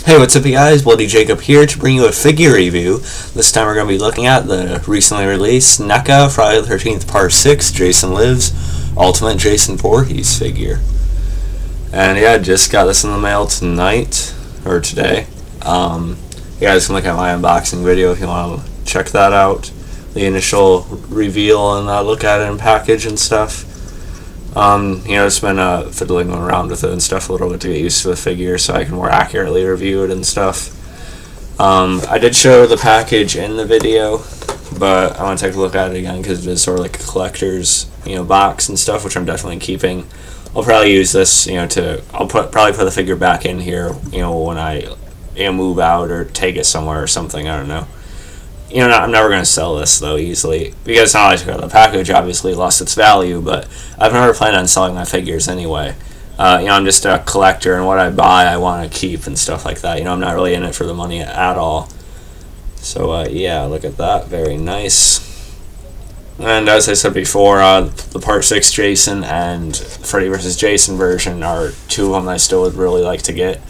Hey, what's up you guys? Bloody Jacob here to bring you a figure review. This time we're going to be looking at the recently released NECA Friday the 13th Part 6 Jason Lives Ultimate Jason Voorhees figure. And yeah, I just got this in the mail tonight, or today. You guys can look at my unboxing video if you want to check that out. The initial reveal and look at it in package and stuff. It's been fiddling around with it and stuff a little bit to get used to the figure so I can more accurately review it and stuff. I did show the package in the video, but I want to take a look at it again because it is sort of like a collector's, box and stuff, which I'm definitely keeping. I'll probably use this, I'll probably put the figure back in here, when I move out or take it somewhere or something, I don't know. I'm never going to sell this, though, easily. Because now I took out the package, obviously lost its value, but I've never planned on selling my figures anyway. I'm just a collector, and what I buy I want to keep and stuff like that. I'm not really in it for the money at all. So, yeah, look at that. Very nice. And as I said before, the Part 6 Jason and Freddy vs. Jason version are two of them I still would really like to get.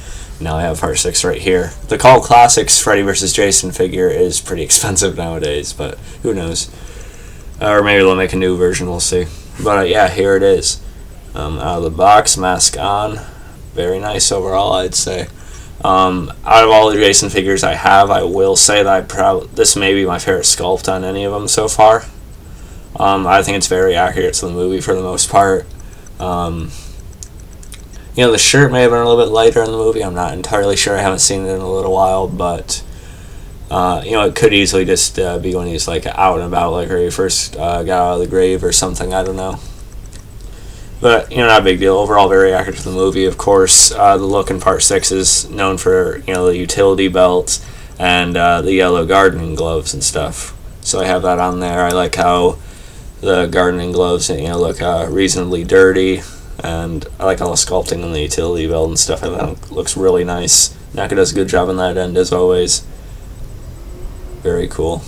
Now I have Part 6 right here. The Cult Classics Freddy vs. Jason figure is pretty expensive nowadays, but who knows. Or maybe they'll make a new version, we'll see. But yeah, here it is. Out of the box, mask on. Very nice overall, I'd say. Out of all the Jason figures I have, I will say that this may be my favorite sculpt on any of them so far. I think it's very accurate to the movie for the most part. The shirt may have been a little bit lighter in the movie. I'm not entirely sure. I haven't seen it in a little while, but it could easily just be when he's like out and about, like where he first got out of the grave or something. I don't know. But not a big deal. Overall, very accurate to the movie. Of course, the look in Part 6 is known for the utility belt and the yellow gardening gloves and stuff. So I have that on there. I like how the gardening gloves look reasonably dirty. And I like all the sculpting on the utility belt and stuff. I think it looks really nice. NECA does a good job on that end, as always. Very cool.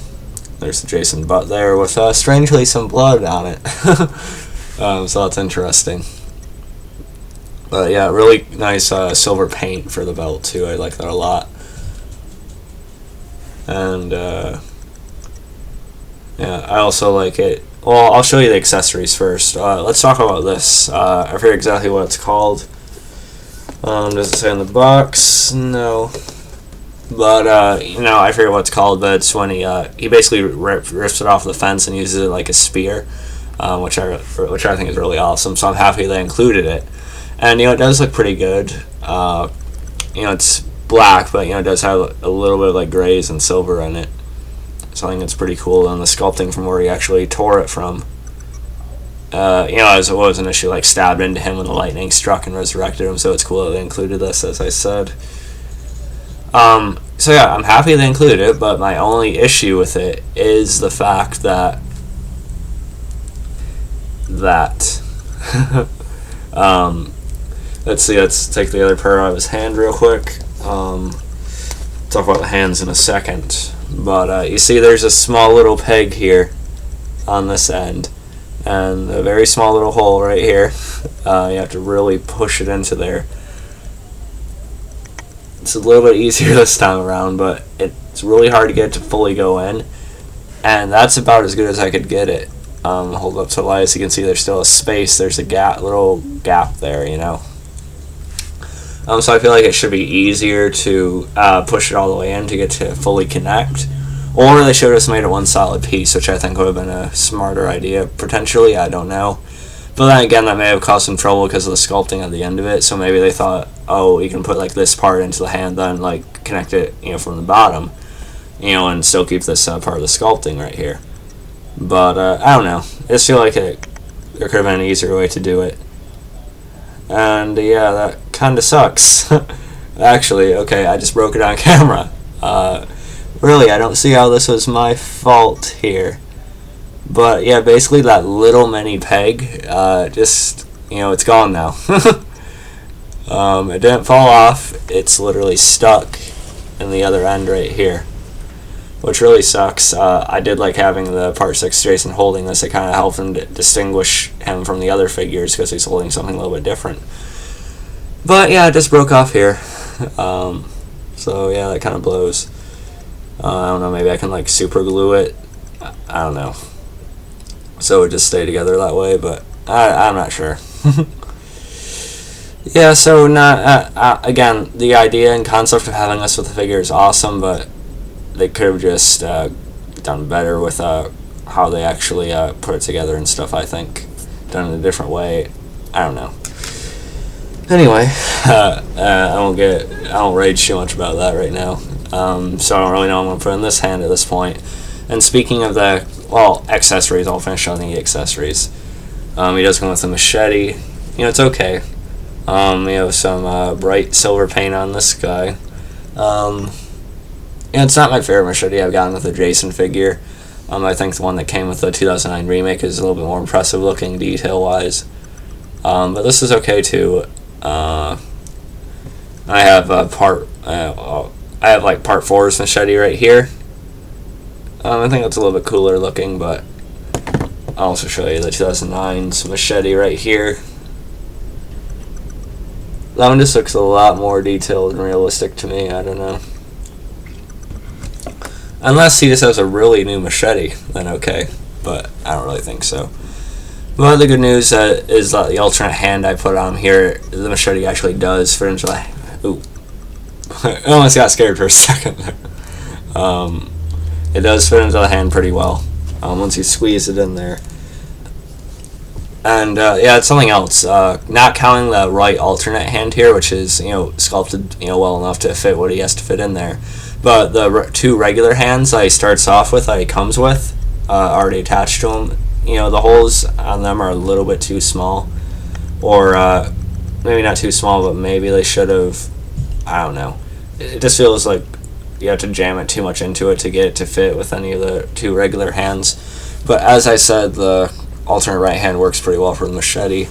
There's the Jason butt there with, strangely, some blood on it. So that's interesting. But yeah, really nice silver paint for the belt, too. I like that a lot. And, yeah, I also like it. Well, I'll show you the accessories first. Let's talk about this. I forget exactly what it's called. Does it say in the box? No. But, I forget what it's called, but it's when he basically rips it off the fence and uses it like a spear, which I think is really awesome, so I'm happy they included it. And, it does look pretty good. It's black, but, it does have a little bit of, like, grays and silver in it. So I think it's pretty cool, and the sculpting from where he actually tore it from. As it was initially like stabbed into him when the lightning struck and resurrected him, so it's cool that they included this, as I said. So yeah, I'm happy they included it, but my only issue with it is the fact that let's see, let's take the other part out of his hand real quick. Talk about the hands in a second. But you see there's a small little peg here on this end and a very small little hole right here. You have to really push it into there. It's a little bit easier this time around, but it's really hard to get it to fully go in, and that's about as good as I could get it. Hold up to the light so you can see there's still a space. There's a little gap there, So I feel like it should be easier to push it all the way in to get to fully connect. Or they should have just made it one solid piece, which I think would have been a smarter idea, potentially, I don't know. But then again, that may have caused some trouble because of the sculpting at the end of it, so maybe they thought, oh, you can put like this part into the hand, then like connect it, from the bottom, and still keep this part of the sculpting right here. But, I don't know. I just feel like there could have been an easier way to do it. And yeah, that kind of sucks. Actually, okay, I just broke it on camera. Really, I don't see how this was my fault here. But yeah, basically that little mini peg, just, it's gone now. It didn't fall off, it's literally stuck in the other end right here, which really sucks. I did like having the Part 6 Jason holding this. It kind of helped him to distinguish him from the other figures because he's holding something a little bit different. But yeah, it just broke off here. So yeah, that kind of blows. I don't know, maybe I can like super glue it. I don't know. So it would just stay together that way, but I'm not sure. Yeah, so again, the idea and concept of having this with the figure is awesome, but they could have just done better with how they actually put it together and stuff, I think. Done in a different way. I don't know. Anyway, I don't rage too much about that right now. So I don't really know what I'm going to put in this hand at this point. And speaking of the, accessories, I'll finish on the accessories. He does come with a machete. It's okay. We have some bright silver paint on this guy. It's not my favorite machete I've gotten with the Jason figure. I think the one that came with the 2009 remake is a little bit more impressive looking detail-wise. But this is okay too. I have part 4's machete right here. I think that's a little bit cooler looking, but I'll also show you the 2009's machete right here. That one just looks a lot more detailed and realistic to me. I don't know. Unless he just has a really new machete, then okay. But I don't really think so. But the good news is that the alternate hand I put on here, the machete actually does fit into the... Ooh. I almost got scared for a second there. It does fit into the hand pretty well once you squeeze it in there. And yeah, it's something else. Not counting the right alternate hand here, which is sculpted well enough to fit what he has to fit in there. But the two regular hands that he starts off with, that he comes with, already attached to him, the holes on them are a little bit too small, or maybe not too small, but maybe they should have. I don't know. It just feels like you have to jam it too much into it to get it to fit with any of the two regular hands. But as I said, the alternate right hand works pretty well for the machete.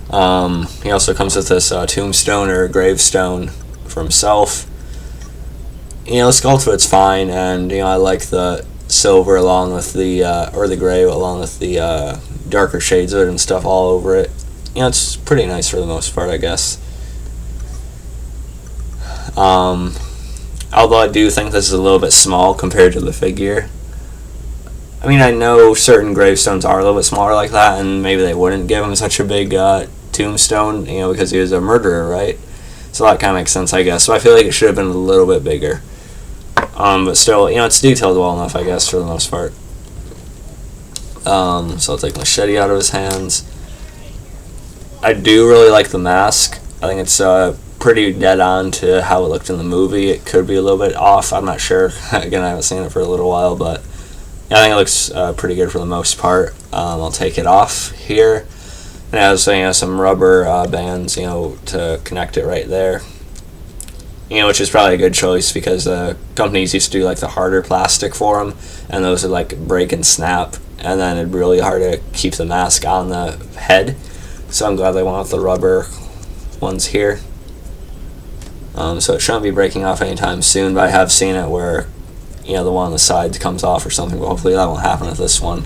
He also comes with this tombstone or gravestone for himself. The sculpt fit's fine, and I like the silver along with the or the gray along with the darker shades of it and stuff all over it. It's pretty nice for the most part, I guess. Although I do think this is a little bit small compared to the figure. I mean, I know certain gravestones are a little bit smaller like that, and maybe they wouldn't give him such a big tombstone, because he was a murderer, right? So that kind of makes sense, I guess. So I feel like it should have been a little bit bigger. But still, it's detailed well enough, I guess, for the most part. So I'll take machete out of his hands. I do really like the mask. I think it's pretty dead on to how it looked in the movie. It could be a little bit off. I'm not sure. Again, I haven't seen it for a little while, but yeah, I think it looks pretty good for the most part. I'll take it off here. And it has some rubber bands, to connect it right there. Which is probably a good choice because companies used to do like the harder plastic for them, and those would like break and snap, and then it'd be really hard to keep the mask on the head. So I'm glad they went with the rubber ones here. So it shouldn't be breaking off anytime soon, but I have seen it where the one on the sides comes off or something, but hopefully that won't happen with this one.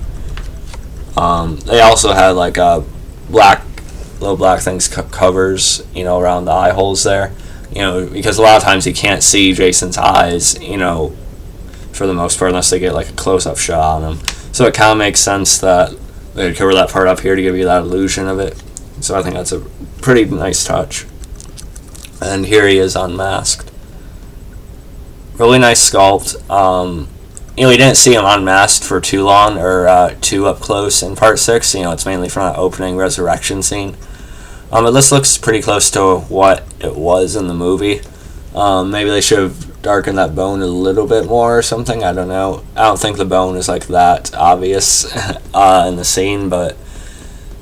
They also had like little black things covers, around the eye holes there. Because a lot of times you can't see Jason's eyes, for the most part, unless they get like a close-up shot on him. So it kind of makes sense that they cover that part up here to give you that illusion of it. So I think that's a pretty nice touch. And here he is unmasked. Really nice sculpt. We didn't see him unmasked for too long, or too up close in part 6. It's mainly from that opening resurrection scene. But this looks pretty close to what it was in the movie. Maybe they should have darkened that bone a little bit more or something. I don't know. I don't think the bone is like that obvious in the scene, but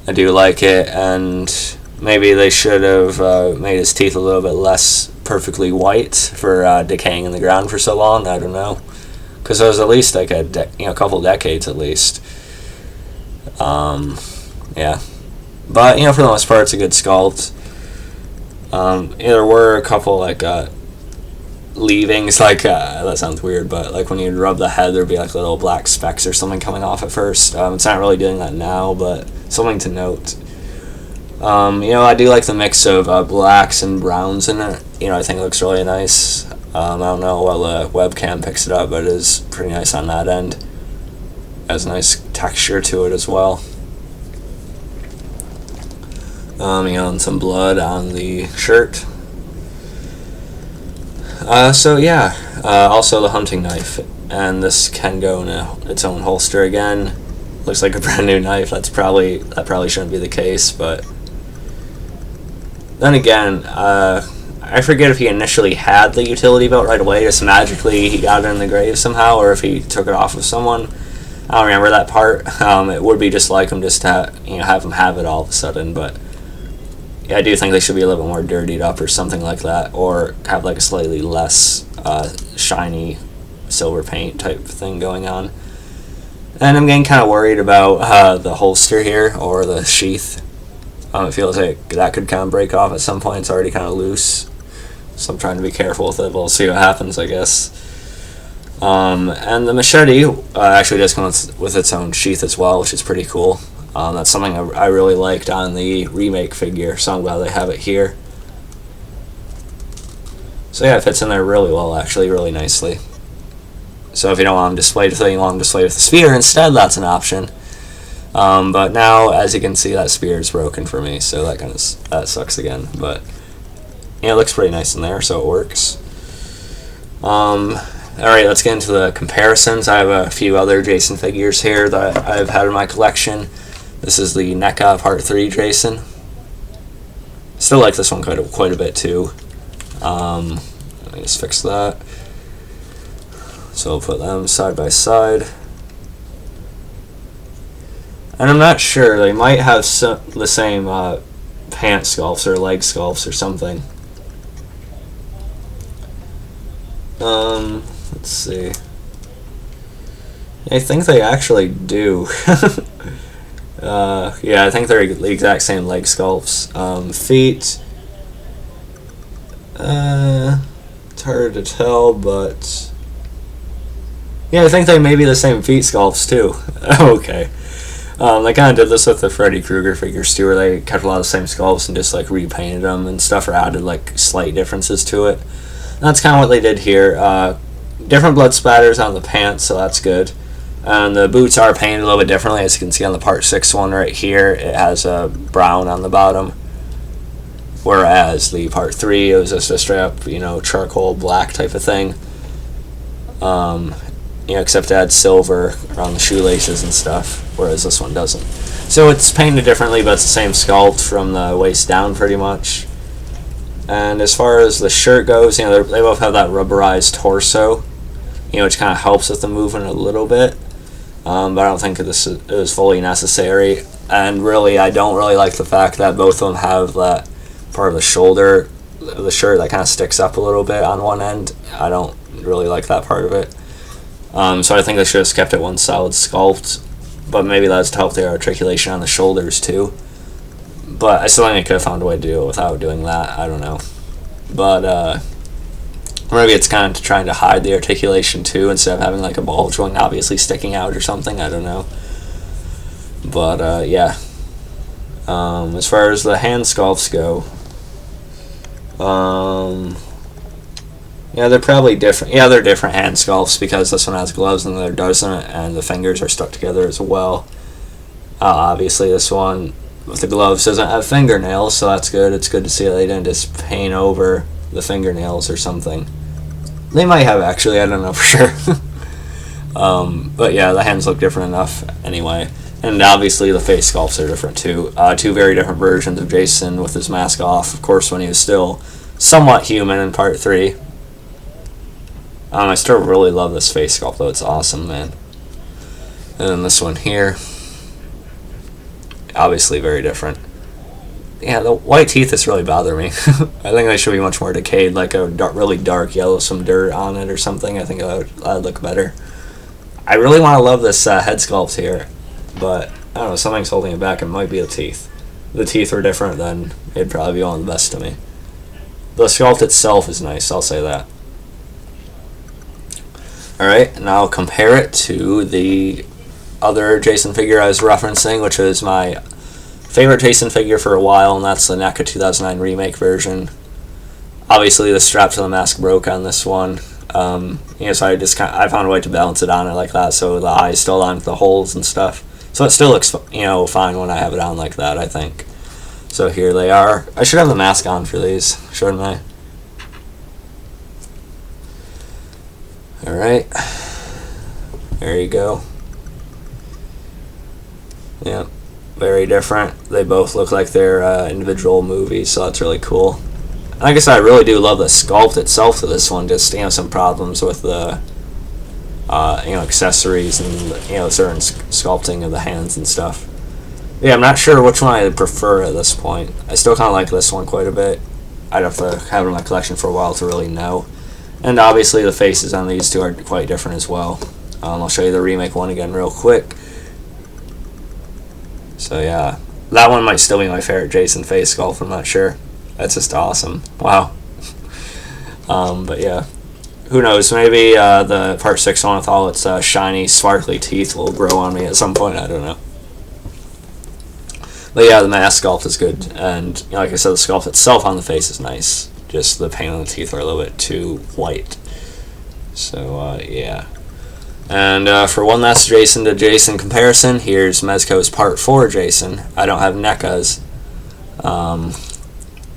I do like it. And maybe they should have made his teeth a little bit less perfectly white for decaying in the ground for so long. I don't know, because it was at least like a couple decades at least. Yeah. But, for the most part, it's a good sculpt. There were a couple, leavings, that sounds weird, but, when you'd rub the head, there'd be, little black specks or something coming off at first. It's not really doing that now, but something to note. I do like the mix of blacks and browns in it. I think it looks really nice. I don't know while the webcam picks it up, but it is pretty nice on that end. Has a nice texture to it as well. And some blood on the shirt. Also the hunting knife, and this can go in its own holster again. Looks like a brand new knife. That probably shouldn't be the case, but then again, I forget if he initially had the utility belt right away, just magically he got it in the grave somehow, or if he took it off of someone. I don't remember that part. It would be just like him just to have him have it all of a sudden, but yeah, I do think they should be a little bit more dirtied up or something like that, or have like a slightly less shiny silver paint type thing going on. And I'm getting kind of worried about the holster here, or the sheath. It feels like that could kind of break off at some point. It's already kind of loose, so I'm trying to be careful with it. We'll see what happens, I guess. And the machete actually does come with its own sheath as well, which is pretty cool. That's something I really liked on the remake figure, so I'm glad they have it here. So yeah, it fits in there really well, actually, really nicely. So if you don't want them displayed with it, you want them displayed with the spear instead, that's an option. But now, as you can see, that spear is broken for me, so that sucks again. But yeah, it looks pretty nice in there, so it works. Alright, let's get into the comparisons. I have a few other Jason figures here that I've had in my collection. This is the NECA Part 3 Jason. Still like this one quite a bit too. Let me just fix that. So we'll put them side by side. And I'm not sure, they might have the same pant sculpts or leg sculpts or something. Let's see. I think they actually do. Yeah, I think they're the exact same leg sculpts. Feet. It's hard to tell, but yeah, I think they may be the same feet sculpts too. Okay. They kind of did this with the Freddy Krueger figures too, where they kept a lot of the same sculpts and just like repainted them and stuff, or added like slight differences to it. And that's kind of what they did here. Different blood splatters on the pants, so that's good. And the boots are painted a little bit differently, as you can see on the Part 6 one right here. It has a brown on the bottom, whereas the Part 3 it was just a straight up charcoal black type of thing. Except it had silver around the shoelaces and stuff, whereas this one doesn't. So it's painted differently, but it's the same sculpt from the waist down pretty much. And as far as the shirt goes, they both have that rubberized torso, which kind of helps with the movement a little bit. But I don't think this is fully necessary. And really, I don't really like the fact that both of them have that part of the shoulder of the shirt that kind of sticks up a little bit on one end. I don't really like that part of it. So I think they should have kept it one solid sculpt, but maybe that's to help the articulation on the shoulders too. But I still think they could have found a way to do it without doing that. I don't know. But maybe it's kind of trying to hide the articulation too, instead of having like a ball joint obviously sticking out or something. I don't know. But yeah. As far as the hand sculpts go, yeah, they're probably different. Yeah, they're different hand sculpts, because this one has gloves and the other doesn't, and the fingers are stuck together as well. Obviously, this one with the gloves doesn't have fingernails, so that's good. It's good to see that they didn't just paint over the fingernails or something. They might have, actually. I don't know for sure. But yeah, the hands look different enough anyway. And obviously, the face sculpts are different too. Two very different versions of Jason with his mask off, of course, when he was still somewhat human in Part 3. I still really love this face sculpt, though. It's awesome, man. And then this one here. Obviously very different. Yeah, the white teeth is really bothering me. I think they should be much more decayed, like a really dark yellow, some dirt on it or something. I think that would look better. I really want to love this head sculpt here, but I don't know, something's holding it back. It might be the teeth. If the teeth were different, then it'd probably be one of the best to me. The sculpt itself is nice, I'll say that. Alright, now compare it to the other Jason figure I was referencing, which is my favorite Jason figure for a while, and that's the NECA 2009 remake version. Obviously, the strap to the mask broke on this one. So I found a way to balance it on it like that, so the eyes still on the holes and stuff. So it still looks, fine when I have it on like that, I think. So here they are. I should have the mask on for these, shouldn't I? Alright. There you go. Yeah, very different. They both look like they're individual movies, so that's really cool. Like I said, I really do love the sculpt itself to this one. Just some problems with the accessories and certain sculpting of the hands and stuff. Yeah, I'm not sure which one I prefer at this point. I still kind of like this one quite a bit. I'd have to have it in my collection for a while to really know. And obviously the faces on these two are quite different as well. I'll show you the remake one again real quick. So yeah, that one might still be my favorite Jason face sculpt, I'm not sure. That's just awesome. Wow. But yeah, who knows, maybe the part 6 one with all its shiny, sparkly teeth will grow on me at some point, I don't know. But yeah, the mask sculpt is good, and like I said, the sculpt itself on the face is nice. Just the paint on the teeth are a little bit too white. So yeah. And for one last Jason to Jason comparison, here's Mezco's Part 4 Jason. I don't have NECA's.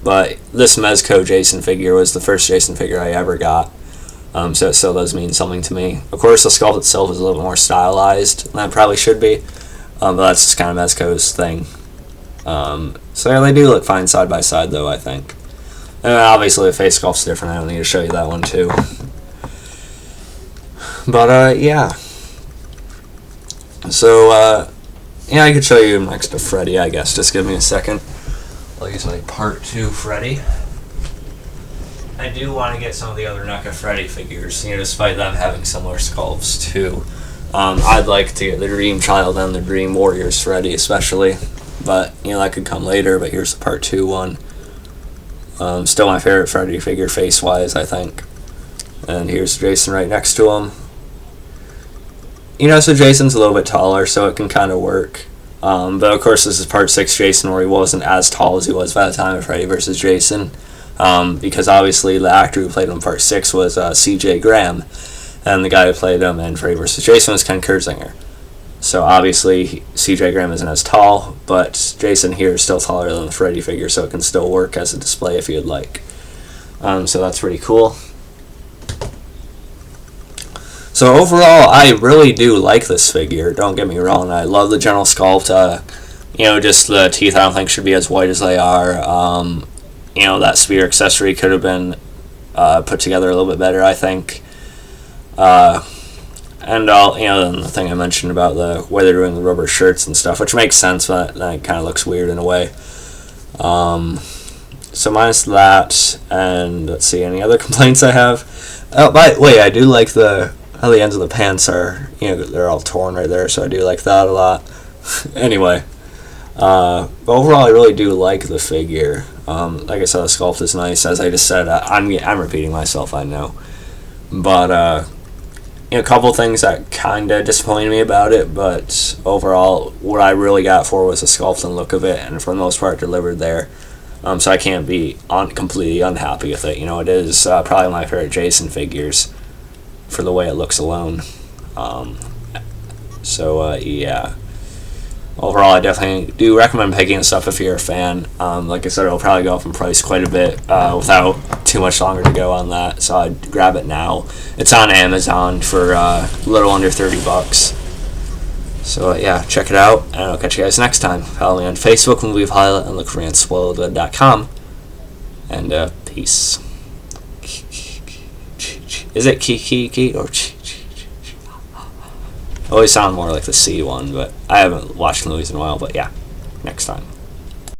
But this Mezco Jason figure was the first Jason figure I ever got. So it still does mean something to me. Of course, the sculpt itself is a little more stylized than it probably should be. But that's just kind of Mezco's thing. So yeah, they do look fine side by side, though, I think. And obviously, the face sculpt's different. I don't need to show you that one, too. But, yeah. So, yeah, I could show you next to Freddy, I guess. Just give me a second. I'll use my Part 2 Freddy. I do want to get some of the other NECA Freddy figures, despite them having similar sculpts, too. I'd like to get the Dream Child and the Dream Warriors Freddy, especially. But, that could come later, but here's the Part 2 one. Still my favorite Freddy figure face-wise, I think. And here's Jason right next to him. So Jason's a little bit taller, so it can kind of work. But of course, this is Part 6 Jason, where he wasn't as tall as he was by the time of Freddy vs. Jason. Because obviously the actor who played him in Part 6 was C.J. Graham. And the guy who played him in Freddy vs. Jason was Ken Kurzinger. So obviously C.J. Graham isn't as tall, but Jason here is still taller than the Freddy figure, so it can still work as a display if you'd like. So that's pretty cool. So overall, I really do like this figure, don't get me wrong. I love the general sculpt. Just the teeth I don't think should be as white as they are. That spear accessory could have been put together a little bit better, I think. And then the thing I mentioned about the way they're doing the rubber shirts and stuff, which makes sense, but then it kind of looks weird in a way. So minus that, and let's see, any other complaints I have? Oh, by the way, I do like how the ends of the pants are, they're all torn right there, so I do like that a lot. Anyway, but overall, I really do like the figure. Like I said, the sculpt is nice. As I just said, I'm repeating myself, I know. But, a couple things that kind of disappointed me about it, but overall, what I really got for was the sculpt and look of it, and for the most part, delivered there. So I can't be completely unhappy with it. It is probably my favorite Jason figures for the way it looks alone. Yeah. Overall, I definitely do recommend picking this up if you're a fan. Like I said, it'll probably go up in price quite a bit without too much longer to go on that, so I'd grab it now. It's on Amazon for a little under $30. So yeah, check it out, and I'll catch you guys next time. Follow me on Facebook, Movie Pilot, and look for me on spoiledgood.com. And peace. Is it ki or ch? Always sound more like the C one, but I haven't watched the movies in a while. But yeah, next time.